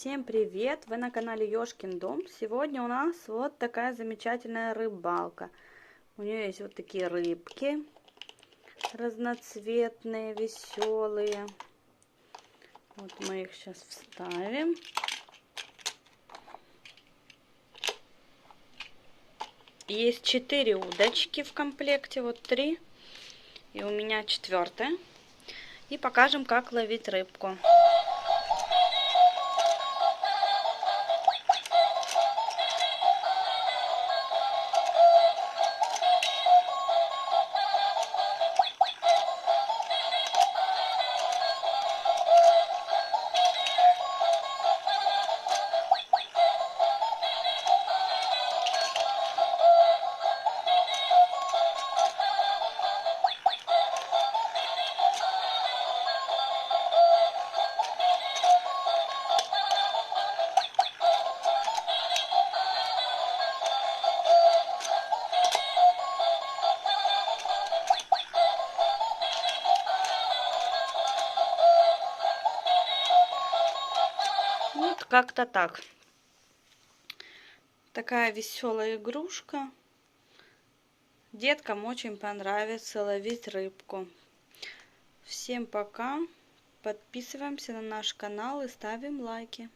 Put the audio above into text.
Всем привет! Вы на канале Ёшкин дом. Сегодня у нас вот такая замечательная рыбалка. У нее есть вот такие рыбки разноцветные, веселые. Вот мы их сейчас вставим. Есть 4 удочки в комплекте, вот 3. И у меня 4-я. И покажем, как ловить рыбку. Вот как-то так. Такая веселая игрушка. Деткам очень понравится ловить рыбку. Всем пока. Подписываемся на наш канал и ставим лайки.